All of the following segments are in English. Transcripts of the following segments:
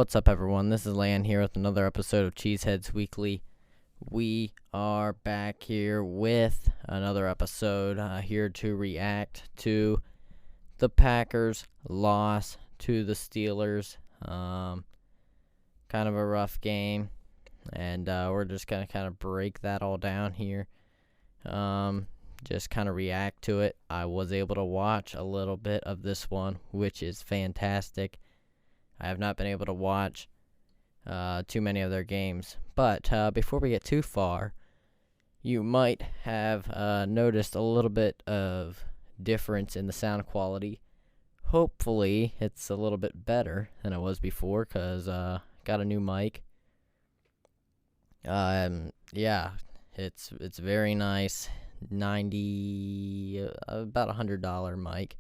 What's up, everyone? This is Lan here with another episode of Cheeseheadz Weekly. We are back here with another episode here to react to the Packers' loss to the Steelers. Kind of a rough game, and we're just going to kind of break that all down here. Just kind of react to it. I was able to watch a little bit of this one, which is fantastic. I have not been able to watch too many of their games. But before we get too far, you might have noticed a little bit of difference in the sound quality. Hopefully, it's a little bit better than it was before because got a new mic. Yeah, it's very nice. About $100 mic,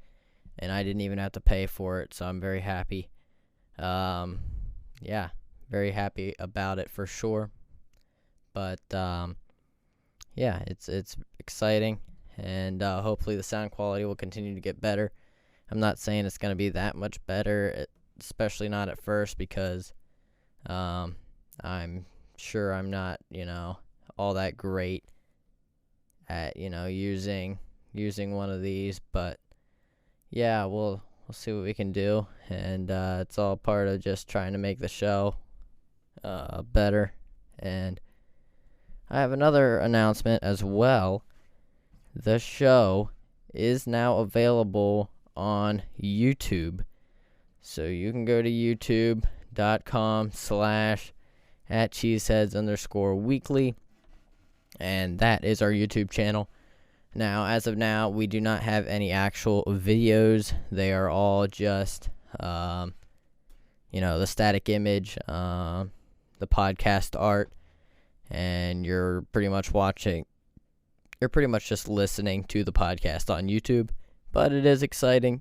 and I didn't even have to pay for it, so I'm very happy. Yeah, very happy about it for sure. But yeah, it's exciting, and hopefully the sound quality will continue to get better. I'm not saying it's going to be that much better, especially not at first, because I'm sure I'm not, all that great at, using one of these, but yeah, we'll see what we can do, and it's all part of just trying to make the show better. And I have another announcement as well. The show is now available on YouTube, so you can go to youtube.com/@cheeseheadz_weekly, and that is our YouTube channel. Now, as of now, we do not have any actual videos. They are all just, the static image, the podcast art, and you're pretty much just listening to the podcast on YouTube. But it is exciting.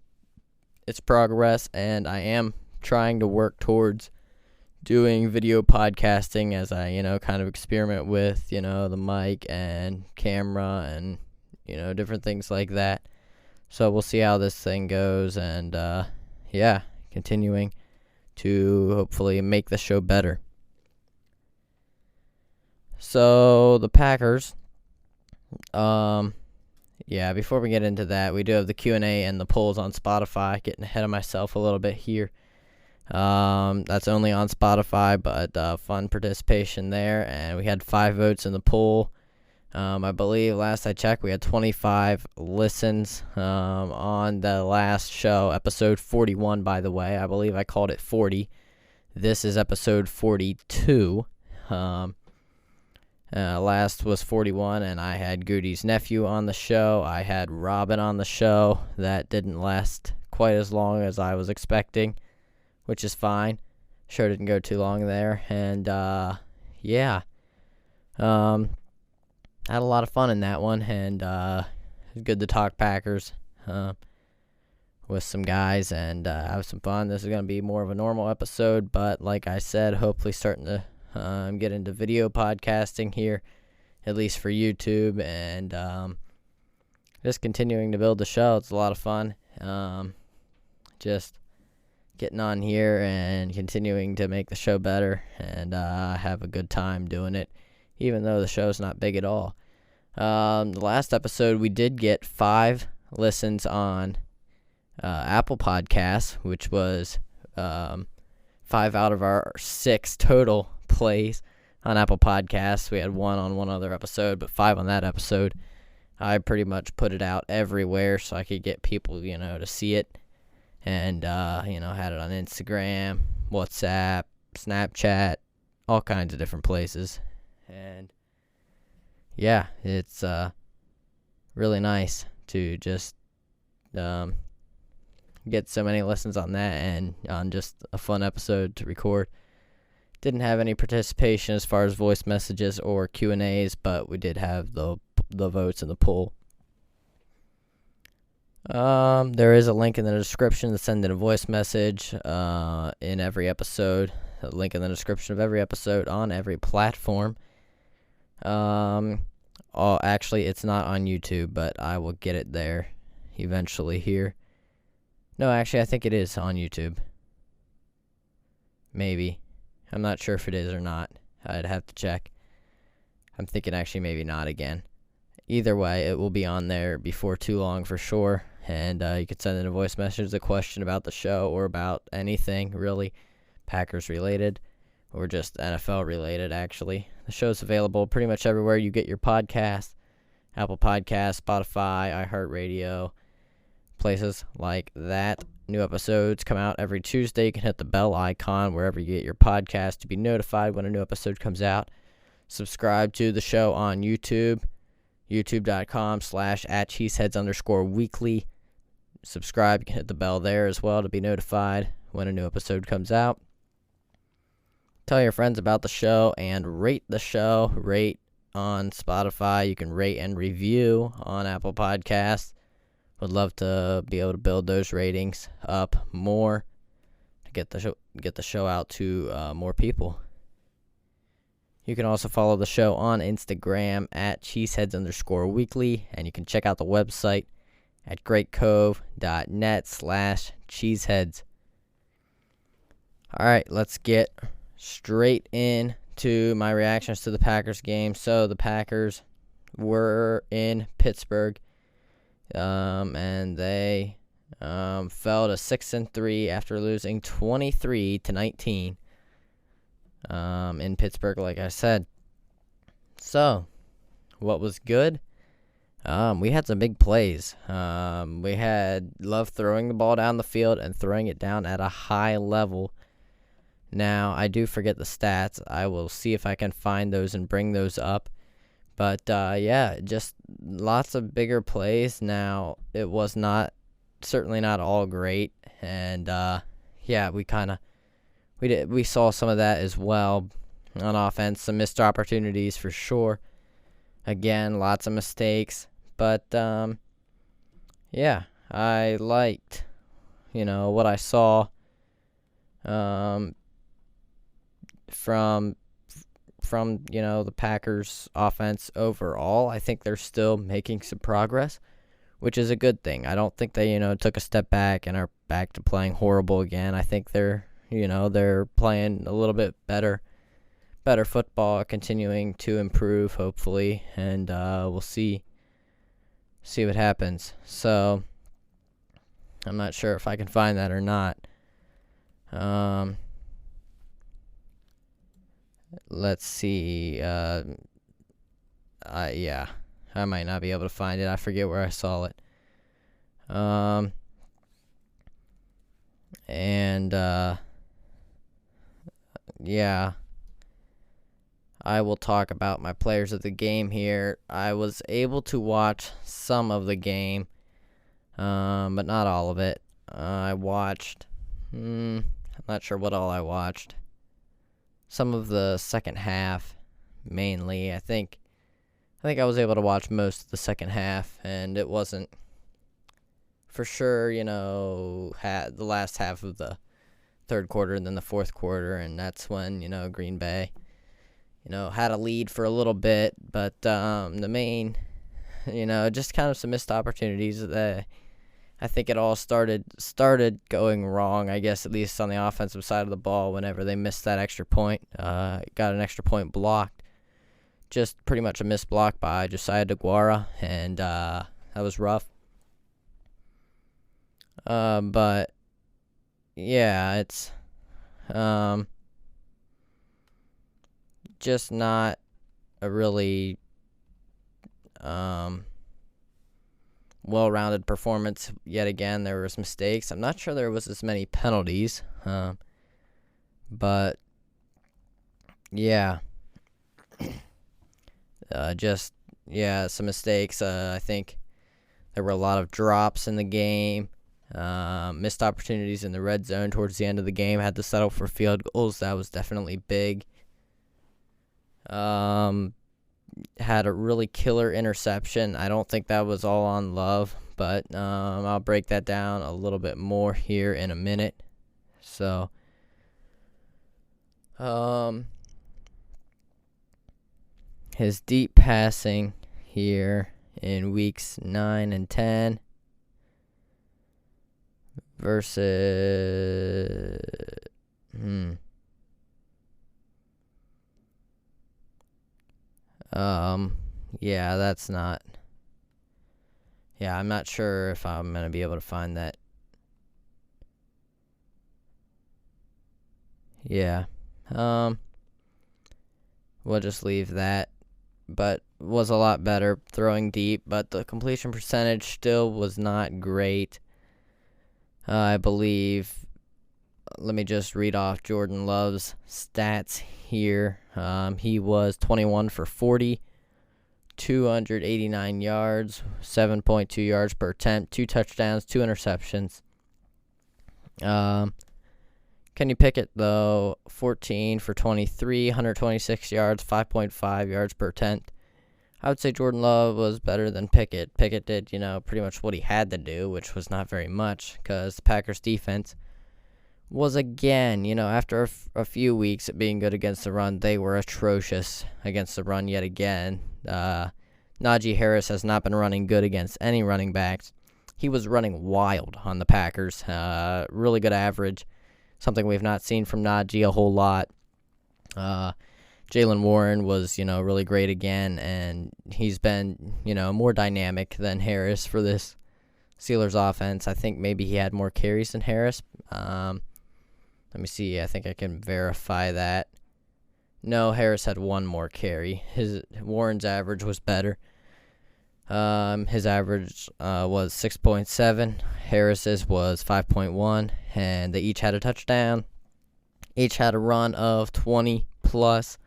It's progress, and I am trying to work towards doing video podcasting as I, kind of experiment with, the mic and camera and different things like that. So we'll see how this thing goes, and continuing to hopefully make the show better. So the Packers, before we get into that, we do have the Q&A and the polls on Spotify. Getting ahead of myself a little bit here. That's only on Spotify, but fun participation there, and we had 5 votes in the poll. I believe last I checked, we had 25 listens on the last show, episode 41, by the way. I believe I called it 40. This is episode 42. Last was 41, and I had Goody's nephew on the show. I had Robin on the show. That didn't last quite as long as I was expecting, which is fine. Show didn't go too long there, and had a lot of fun in that one, and it was good to talk Packers with some guys and have some fun. This is going to be more of a normal episode, but like I said, hopefully starting to get into video podcasting here, at least for YouTube, and just continuing to build the show. It's a lot of fun. Just getting on here and continuing to make the show better, and have a good time doing it, even though the show's not big at all. The last episode, we did get 5 listens on Apple Podcasts, which was 5 out of our 6 total plays on Apple Podcasts. We had 1 on one other episode, but 5 on that episode. I pretty much put it out everywhere so I could get people, to see it. And, had it on Instagram, WhatsApp, Snapchat, all kinds of different places. And, yeah, it's really nice to just get so many listens on that and on just a fun episode to record. Didn't have any participation as far as voice messages or Q&As, but we did have the votes in the poll. There is a link in the description to send in a voice message in every episode. A link in the description of every episode on every platform. Actually, it's not on YouTube, but I will get it there eventually here. No, actually, I think it is on YouTube. Maybe. I'm not sure if it is or not. I'd have to check. I'm thinking actually maybe not again. Either way, it will be on there before too long for sure. And you can send in a voice message, a question about the show or about anything really Packers related or just NFL related, actually. The show's available pretty much everywhere you get your podcast. Apple Podcasts, Spotify, iHeartRadio, places like that. New episodes come out every Tuesday. You can hit the bell icon wherever you get your podcast to be notified when a new episode comes out. Subscribe to the show on YouTube, youtube.com/@cheeseheadz_weekly. Subscribe. You can hit the bell there as well to be notified when a new episode comes out. Tell your friends about the show and rate the show. Rate on Spotify. You can rate and review on Apple Podcasts. Would love to be able to build those ratings up more to get the show out to more people. You can also follow the show on Instagram at Cheeseheadz_weekly, and you can check out the website at greatcove.net/cheeseheads. All right, let's get straight into my reactions to the Packers game. So the Packers were in Pittsburgh, and they fell to 6-3 after losing 23-19 in Pittsburgh, like I said. So, what was good? We had some big plays. We had Love throwing the ball down the field and throwing it down at a high level. Now, I do forget the stats. I will see if I can find those and bring those up. But, yeah, just lots of bigger plays. Now, it was certainly not all great. And, yeah, we saw some of that as well on offense. Some missed opportunities for sure. Again, lots of mistakes. But, yeah, I liked, what I saw from the Packers offense overall. I think they're still making some progress, which is a good thing. I don't think they, took a step back and are back to playing horrible again. I think they're playing a little bit better football, continuing to improve, hopefully, and we'll see what happens. So, I'm not sure if I can find that or not. Let's see. I might not be able to find it. I forget where I saw it. Yeah, I will talk about my players of the game here. I was able to watch some of the game, but not all of it. I watched, I'm not sure what all I watched. Some of the second half, mainly. I think I was able to watch most of the second half, and it wasn't, for sure, had the last half of the third quarter and then the fourth quarter, and that's when, Green Bay, had a lead for a little bit, but the main, just kind of some missed opportunities. I think it all started going wrong, I guess, at least on the offensive side of the ball whenever they missed that extra point. Got an extra point blocked. Just pretty much a missed block by Josiah DeGuara, and that was rough. But, yeah, it's just not a really well-rounded performance yet again. There was mistakes. I'm not sure there was as many penalties, but yeah, some mistakes. I think there were a lot of drops in the game, missed opportunities in the red zone towards the end of the game. Had to settle for field goals. That was definitely big. Had a really killer interception. I don't think that was all on Love, but I'll break that down a little bit more here in a minute. So, his deep passing here in weeks 9 and 10 versus Yeah, that's not. Yeah, I'm not sure if I'm going to be able to find that. Yeah. We'll just leave that. But was a lot better throwing deep, but the completion percentage still was not great. I believe. Let me just read off Jordan Love's stats here. He was 21 for 40, 289 yards, 7.2 yards per attempt, 2 touchdowns, 2 interceptions. Kenny Pickett, though, 14 for 23, 126 yards, 5.5 yards per attempt. I would say Jordan Love was better than Pickett. Pickett did, pretty much what he had to do, which was not very much, because the Packers' defense was, again, after a few weeks of being good against the run, they were atrocious against the run yet again. Najee Harris has not been running good against any running backs. He was running wild on the Packers. Really good average. Something we've not seen from Najee a whole lot. Jaylen Warren was, really great again, and he's been, more dynamic than Harris for this Steelers offense. I think maybe he had more carries than Harris. Let me see. I think I can verify that. No, Harris had one more carry. Warren's average was better. His average was 6.7. Harris's was 5.1, and they each had a touchdown. Each had a run of 20 plus.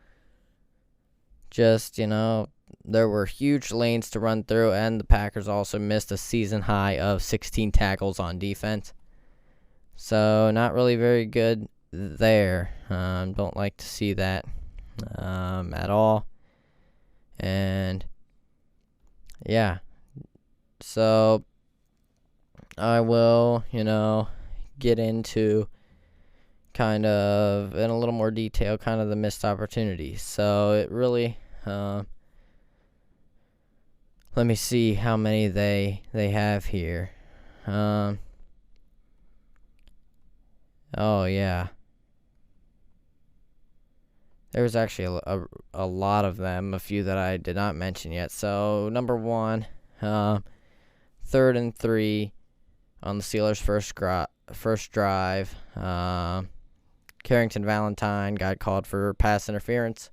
Just, there were huge lanes to run through, and the Packers also missed a season high of 16 tackles on defense. So, not really very good there. Don't like to see that at all. And, yeah. So, I will, get into kind of, in a little more detail, kind of the missed opportunities. So, it really, let me see how many they have here. Oh, yeah. There was actually a lot of them, a few that I did not mention yet. So, number 1, 3rd and 3 on the Steelers' first drive. Carrington Valentine got called for pass interference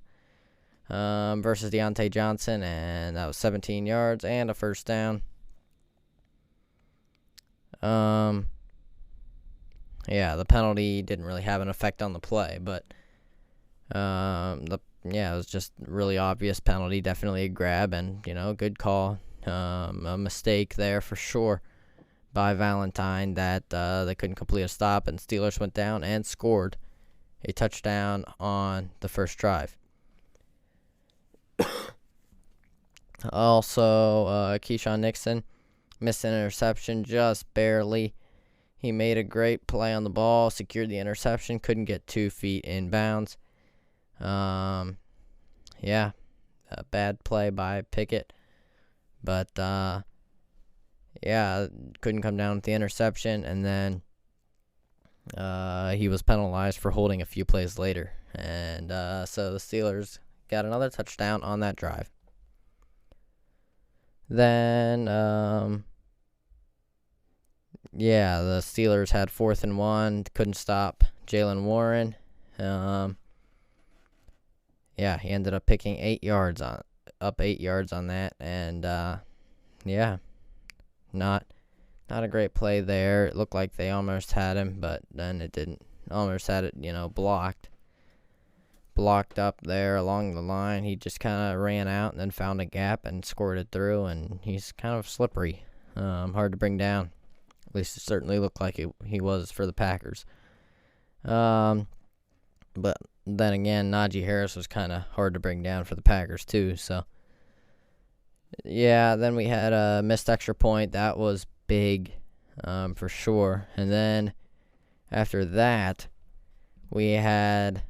versus Deontay Johnson, and that was 17 yards and a first down. Yeah, the penalty didn't really have an effect on the play, but it was just really obvious penalty, definitely a grab, and good call. A mistake there for sure by Valentine that they couldn't complete a stop, and Steelers went down and scored a touchdown on the first drive. Also, Keyshawn Nixon missed an interception just barely. He made a great play on the ball, secured the interception, couldn't get 2 feet in bounds. A bad play by Pickett. But, couldn't come down with the interception, and then he was penalized for holding a few plays later. And so the Steelers got another touchdown on that drive. Then, the Steelers had 4th and 1, couldn't stop Jaylen Warren. He ended up picking 8 yards on that, and not a great play there. It looked like they almost had him, but then it didn't. Almost had it, blocked up there along the line. He just kind of ran out and then found a gap and scored it through, and he's kind of slippery, hard to bring down. At least it certainly looked like he was for the Packers. But then again, Najee Harris was kind of hard to bring down for the Packers too. So, then we had a missed extra point. That was big, for sure. And then after that, we had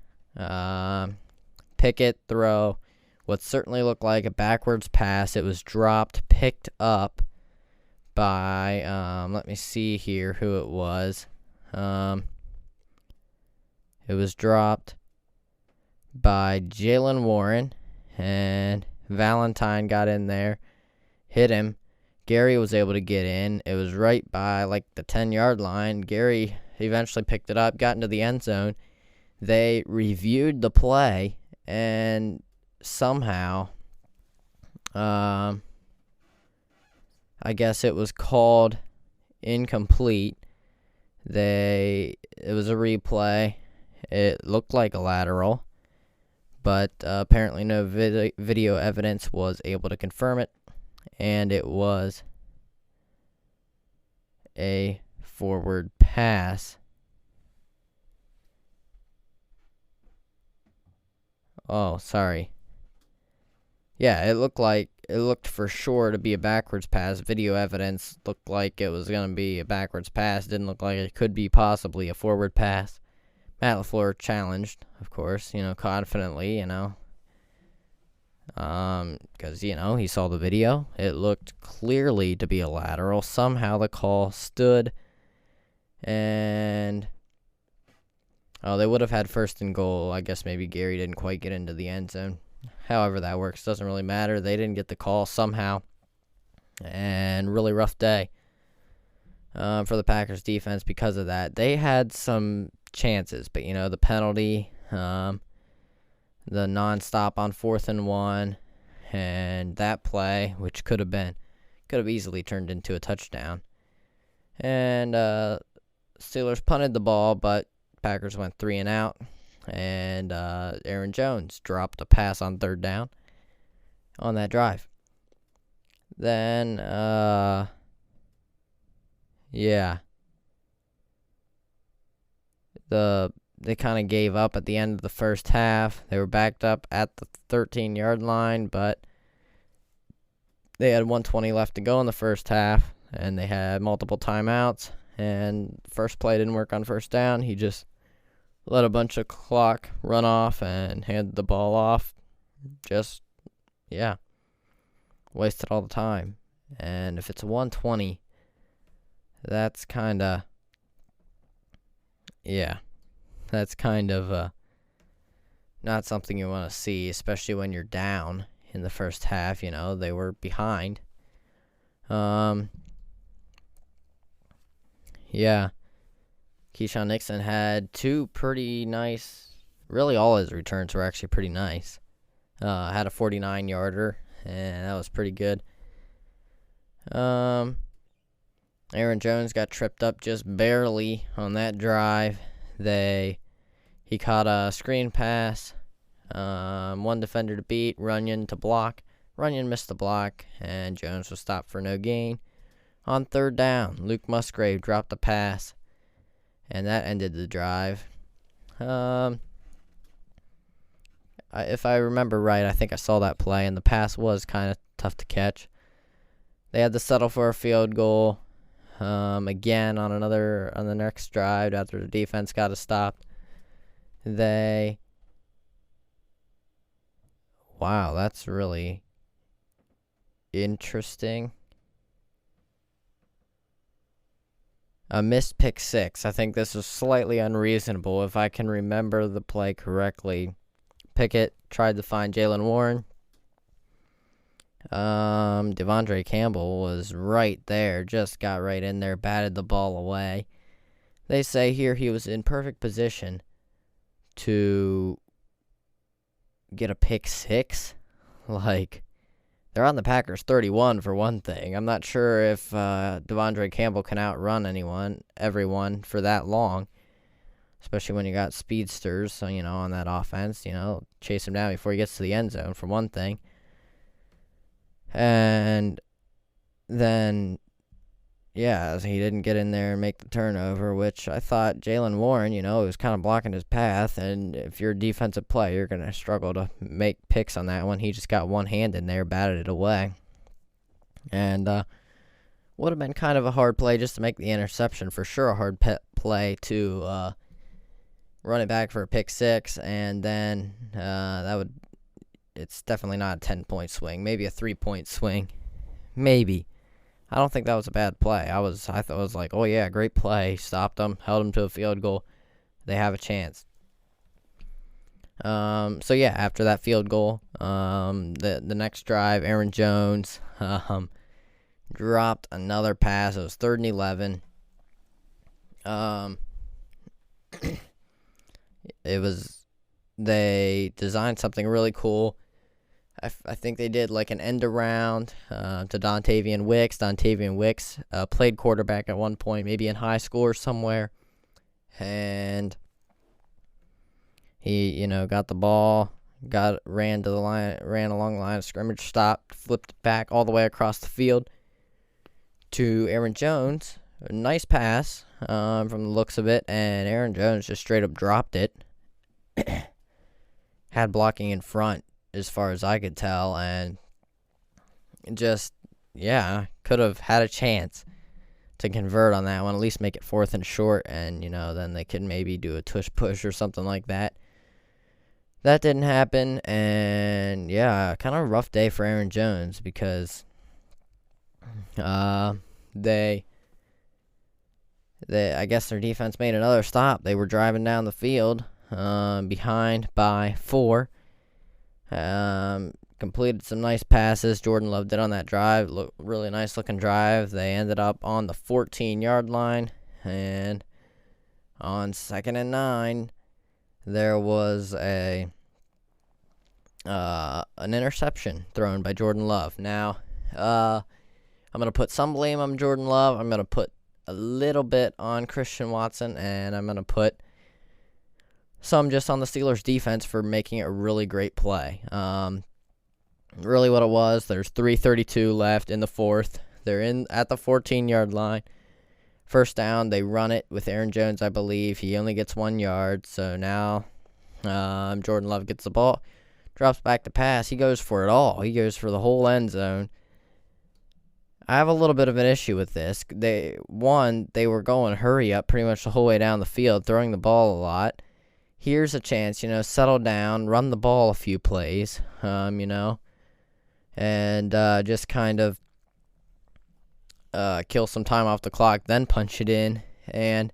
Pickett throw what certainly looked like a backwards pass. It was dropped, picked up by, let me see here who it was. It was dropped by Jaylen Warren, and Valentine got in there, hit him. Gary was able to get in. It was right by like the 10-yard line. Gary eventually picked it up, got into the end zone. They reviewed the play, and somehow, I guess it was called incomplete. It was a replay. It looked like a lateral, but apparently no video evidence was able to confirm it, and it was a forward pass. Oh, sorry. Yeah, it looked for sure to be a backwards pass. Video evidence looked like it was going to be a backwards pass. Didn't look like it could be possibly a forward pass. Matt LaFleur challenged, of course, confidently, because, he saw the video. It looked clearly to be a lateral. Somehow the call stood, and they would have had first and goal. I guess maybe Gary didn't quite get into the end zone. However that works, doesn't really matter. They didn't get the call somehow, and really rough day for the Packers defense because of that. They had some chances, but the penalty, the non-stop on 4th and 1, and that play, which could have easily turned into a touchdown. And Steelers punted the ball, but Packers went 3 and out, and Aaron Jones dropped a pass on 3rd down on that drive. Then, they kind of gave up at the end of the first half. They were backed up at the 13-yard line, but they had 1:20 left to go in the first half, and they had multiple timeouts, and first play didn't work on first down. He just let a bunch of clock run off and handed the ball off. Wasted all the time. And if it's a 1:20, that's kind of not something you want to see, especially when you're down in the first half. They were behind. Keyshawn Nixon had 2 pretty nice, really all his returns were actually pretty nice. Had a 49-yarder, and that was pretty good. Aaron Jones got tripped up just barely on that drive. He caught a screen pass, one defender to beat, Runyon to block. Runyon missed the block, and Jones was stopped for no gain. On 3rd down, Luke Musgrave dropped the pass, and that ended the drive. If I remember right, I think I saw that play, and the pass was kind of tough to catch. They had to settle for a field goal again on the next drive after the defense got a stop. Wow, that's really interesting. A missed pick 6. I think this was slightly unreasonable if I can remember the play correctly. Pickett tried to find Jaylen Warren. Devondre Campbell was right there, just got right in there, batted the ball away. They say here he was in perfect position to get a pick 6. They're on the Packers 31 for one thing. I'm not sure if Devondre Campbell can outrun everyone for that long, especially when you got speedsters, on that offense. Chase him down before he gets to the end zone for one thing. And then, he didn't get in there and make the turnover, which I thought Jaylen Warren, was kind of blocking his path. And if you're a defensive player, you're going to struggle to make picks on that one. He just got one hand in there, batted it away. And would have been kind of a hard play just to make the interception. For sure a hard play to run it back for a pick 6. And then it's definitely not a 10-point swing. Maybe a 3-point swing. Maybe. I don't think that was a bad play. I thought it was like, oh yeah, great play. Stopped them, held them to a field goal. They have a chance. So yeah, after that field goal, the next drive, Aaron Jones dropped another pass. It was 3rd and 11. They designed something really cool. I think they did like an end around to Dontavian Wicks. Dontavian Wicks played quarterback at one point, maybe in high school or somewhere, and he, got the ball, ran to the line, ran along the line of scrimmage, stopped, flipped it back all the way across the field to Aaron Jones. A nice pass from the looks of it, and Aaron Jones just straight up dropped it. Had blocking in front, as far as I could tell, and just, could have had a chance to convert on that one, at least make it 4th and short, and, then they could maybe do a tush push or something like that. That didn't happen, and, kind of a rough day for Aaron Jones, because I guess their defense made another stop. They were driving down the field, behind by 4. Completed some nice passes. Jordan Love did on that drive. Really nice looking drive. They ended up on the 14-yard line, and on 2nd and 9, there was an interception thrown by Jordan Love. Now, I'm gonna put some blame on Jordan Love. I'm gonna put a little bit on Christian Watson, and I'm gonna put some just on the Steelers defense for making a really great play. Really what it was, there's 3:32 left in the 4th. They're in at the 14-yard line. 1st down, they run it with Aaron Jones, I believe. He only gets 1 yard, so now Jordan Love gets the ball, drops back to pass. He goes for it all. He goes for the whole end zone. I have a little bit of an issue with this. They were going hurry up pretty much the whole way down the field, throwing the ball a lot. Here's a chance, settle down, run the ball a few plays, and just kind of kill some time off the clock, then punch it in. And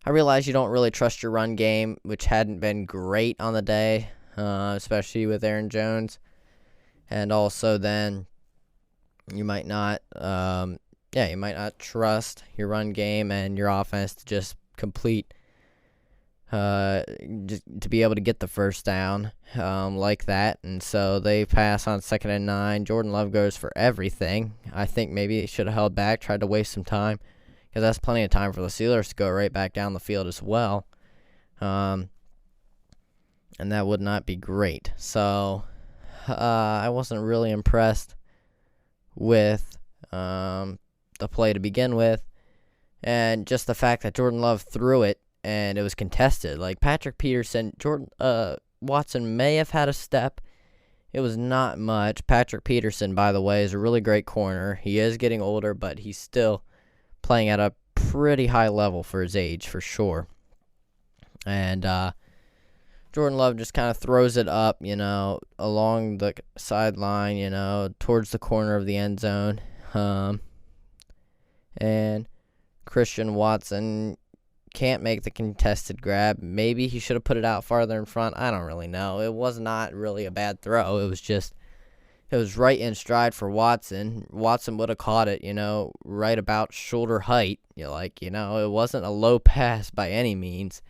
I realize you don't really trust your run game, which hadn't been great on the day, especially with Aaron Jones. And also then you might not trust your run game and your offense to just complete, just to be able to get the 1st down like that. And so they pass on 2nd and 9. Jordan Love goes for everything. I think maybe he should have held back, tried to waste some time, because that's plenty of time for the Steelers to go right back down the field as well. And that would not be great. So I wasn't really impressed with the play to begin with, and just the fact that Jordan Love threw it and it was contested. Like Patrick Peterson, Watson may have had a step. It was not much. Patrick Peterson, by the way, is a really great corner. He is getting older, but he's still playing at a pretty high level for his age, for sure. And Jordan Love just kind of throws it up, along the sideline, towards the corner of the end zone. And Christian Watson can't make the contested grab. Maybe he should have put it out farther in front. I don't really know. It was not really a bad throw. It was right in stride for Watson. Watson would have caught it, right about shoulder height. It wasn't a low pass by any means.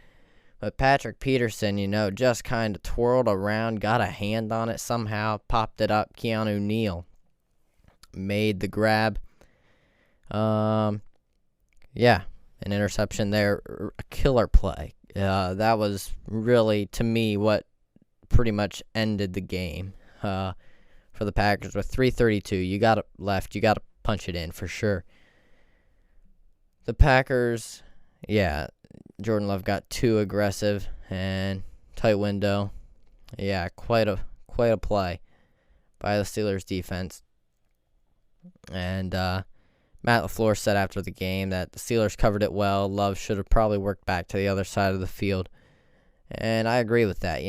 But Patrick Peterson, just kind of twirled around, got a hand on it somehow, popped it up. Keanu Neal made the grab. An interception there, a killer play. That was really, to me, what pretty much ended the game for the Packers. With 3:32, you got it left, you got to punch it in for sure. The Packers, Jordan Love got too aggressive and tight window. Quite a play by the Steelers defense. And Matt LaFleur said after the game that the Steelers covered it well. Love should have probably worked back to the other side of the field. And I agree with that.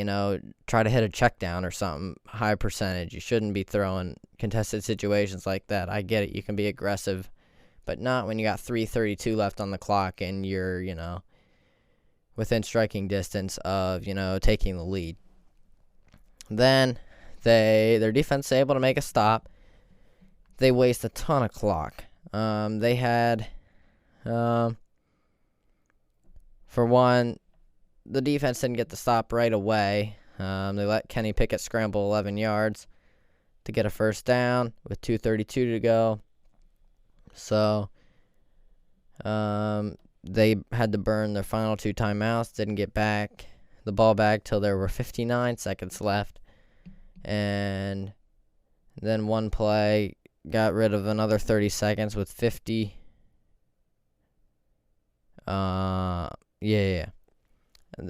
Try to hit a check down or something, high percentage. You shouldn't be throwing contested situations like that. I get it. You can be aggressive, but not when you got 3:32 left on the clock and you're, within striking distance of, taking the lead. Then their defense is able to make a stop. They waste a ton of clock. They had, for one, the defense didn't get the stop right away. They let Kenny Pickett scramble 11 yards to get a first down with 2:32 to go. So they had to burn their final 2 timeouts, didn't get back the ball back till there were 59 seconds left. And then one play got rid of another 30 seconds with 50.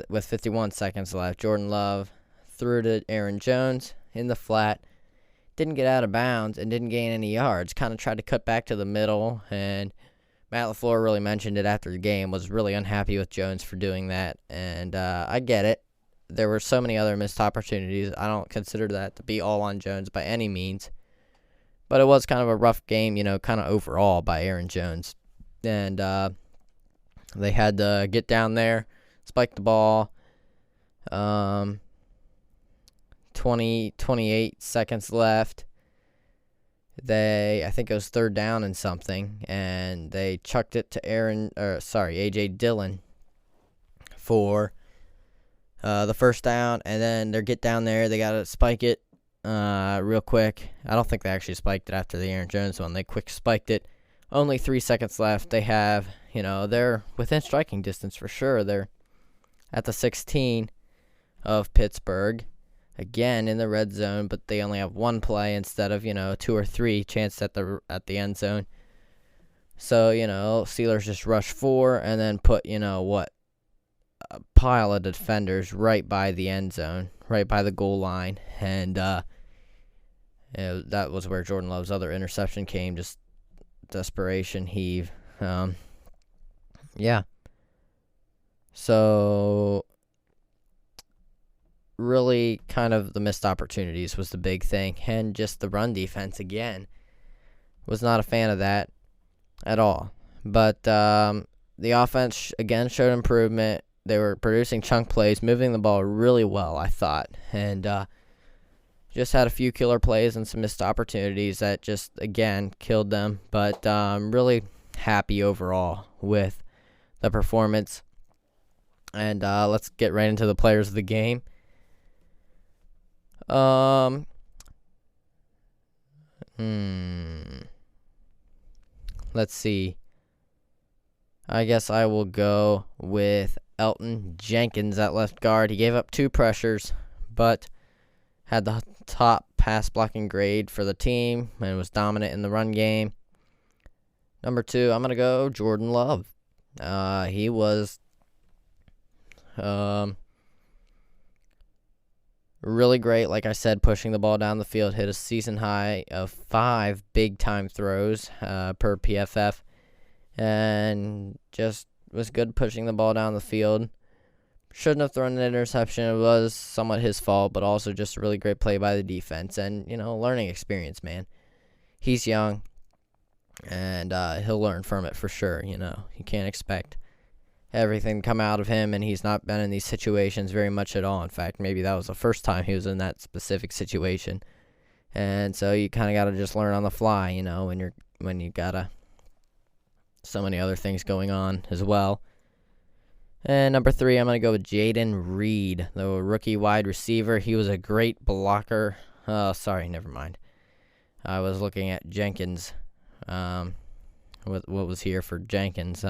With 51 seconds left, Jordan Love threw to Aaron Jones in the flat. Didn't get out of bounds and didn't gain any yards. Kind of tried to cut back to the middle, and Matt LaFleur really mentioned it after the game, was really unhappy with Jones for doing that. And I get it. There were so many other missed opportunities. I don't consider that to be all on Jones by any means. But it was kind of a rough game, kind of overall by Aaron Jones. And they had to get down there, spike the ball. 28 seconds left. I think it was 3rd down and something, and they chucked it to A.J. Dillon for the first down, and then they get down there. They got to spike it real quick. I don't think they actually spiked it after the Aaron Jones one. They quick spiked it. Only 3 seconds left. They have, they're within striking distance for sure. They're at the 16 of Pittsburgh. Again in the red zone, but they only have 1 play instead of 2 or 3 chances at the end zone. So Steelers just rush 4 and then put a pile of defenders right by the end zone, right by the goal line, and that was where Jordan Love's other interception came. Just desperation heave. So really kind of the missed opportunities was the big thing, and just the run defense again. Was not a fan of that at all. But the offense again showed improvement. They were producing chunk plays, moving the ball really well, I thought, and just had a few killer plays and some missed opportunities that just again killed them. But I'm really happy overall with the performance. And let's get right into the players of the game. Let's see. I guess I will go with Elton Jenkins at left guard. He gave up 2 pressures, but had the top pass blocking grade for the team and was dominant in the run game. Number 2, I'm going to go Jordan Love. He was really great, like I said, pushing the ball down the field, hit a season high of 5 big-time throws per PFF, and just was good pushing the ball down the field. Shouldn't have thrown an interception. It was somewhat his fault, but also just a really great play by the defense, and, learning experience, man. He's young, and he'll learn from it for sure, You can't expect everything come out of him, and he's not been in these situations very much at all. In fact, maybe that was the first time he was in that specific situation, and so you kind of got to just learn on the fly, when you gotta so many other things going on as well. And number 3, I'm gonna go with Jaden Reed, the rookie wide receiver. He was a great blocker. Oh, sorry, never mind. I was looking at Jenkins. What was here for Jenkins?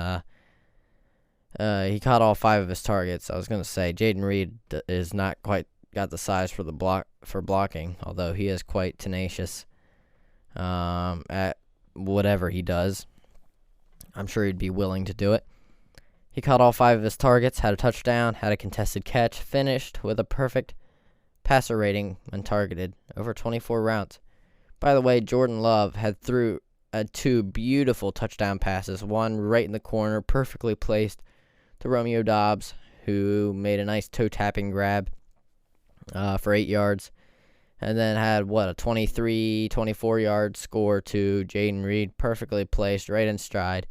He caught all 5 of his targets. I was going to say Jaden Reed is not quite got the size for blocking, although he is quite tenacious at whatever he does. I'm sure he'd be willing to do it. He caught all 5 of his targets, had a touchdown, had a contested catch, finished with a perfect passer rating when targeted over 24 routes. By the way, Jordan Love had 2 beautiful touchdown passes, one right in the corner, perfectly placed to Romeo Doubs, who made a nice toe-tapping grab for 8 yards, and then had, a 23, 24-yard score to Jaden Reed, perfectly placed, right in stride.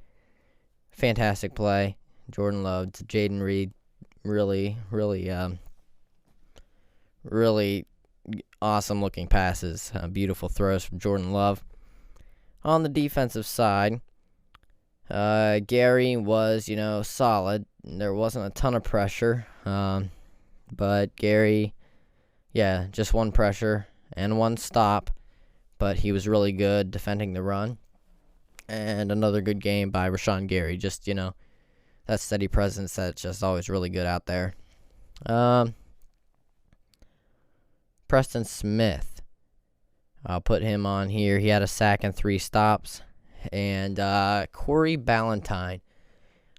Fantastic play. Jordan Love to Jaden Reed, really awesome looking passes, beautiful throws from Jordan Love. On the defensive side, Gary was, solid. There wasn't a ton of pressure, but Gary, just one pressure and one stop, but he was really good defending the run. And another good game by Rashawn Gary, just, that steady presence that's just always really good out there. Preston Smith, I'll put him on here. He had a sack and 3 stops. And Corey Ballantyne,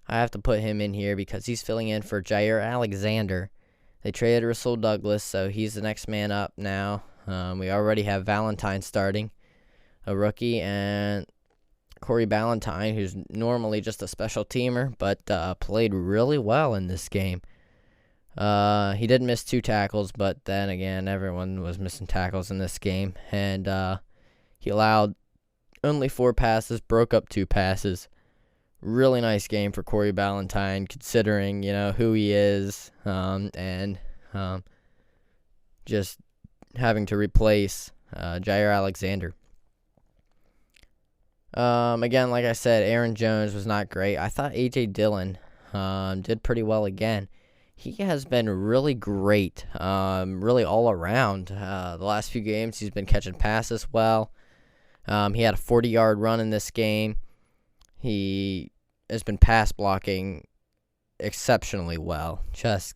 I have to put him in here because he's filling in for Jair Alexander. They traded Russell Douglas, so he's the next man up now. We already have Valentine starting, a rookie, and Corey Ballantyne, who's normally just a special teamer, but played really well in this game. He did miss 2 tackles, but then again, everyone was missing tackles in this game. And he allowed only 4 passes, broke up 2 passes. Really nice game for Corey Ballantyne, considering, who he is, and just having to replace Jair Alexander. Again, like I said, Aaron Jones was not great. I thought A.J. Dillon did pretty well again. He has been really great, really all around. The last few games, he's been catching passes well. He had a 40-yard run in this game. He has been pass blocking exceptionally well. Just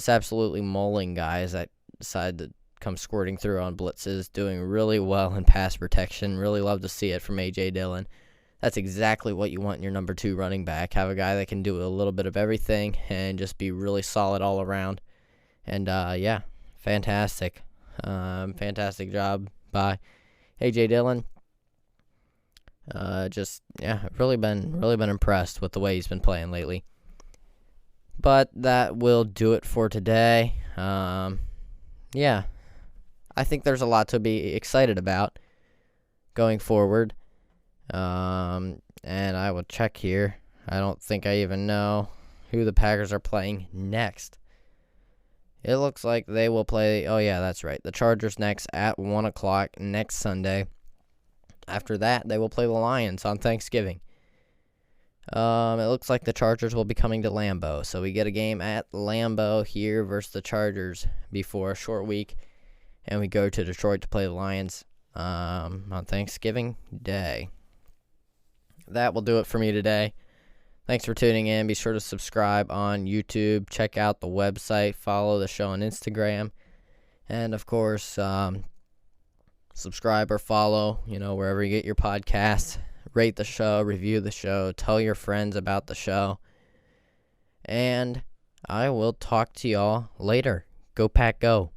absolutely mauling guys that decide to come squirting through on blitzes. Doing really well in pass protection. Really love to see it from A.J. Dillon. That's exactly what you want in your number 2 running back. Have a guy that can do a little bit of everything and just be really solid all around. And, fantastic. Fantastic job by A.J. Dillon. Really been impressed with the way he's been playing lately. But that will do it for today. I think there's a lot to be excited about going forward. And I will check here. I don't think I even know who the Packers are playing next. It looks like they will play, that's right, the Chargers next at 1 o'clock next Sunday. After that, they will play the Lions on Thanksgiving. It looks like the Chargers will be coming to Lambeau, so we get a game at Lambeau here versus the Chargers before a short week, and we go to Detroit to play the Lions on Thanksgiving Day. That will do it for me today. Thanks for tuning in. Be sure to subscribe on YouTube. Check out the website. Follow the show on Instagram. And, of course, subscribe or follow, wherever you get your podcasts. Rate the show. Review the show. Tell your friends about the show. And I will talk to y'all later. Go Pack Go.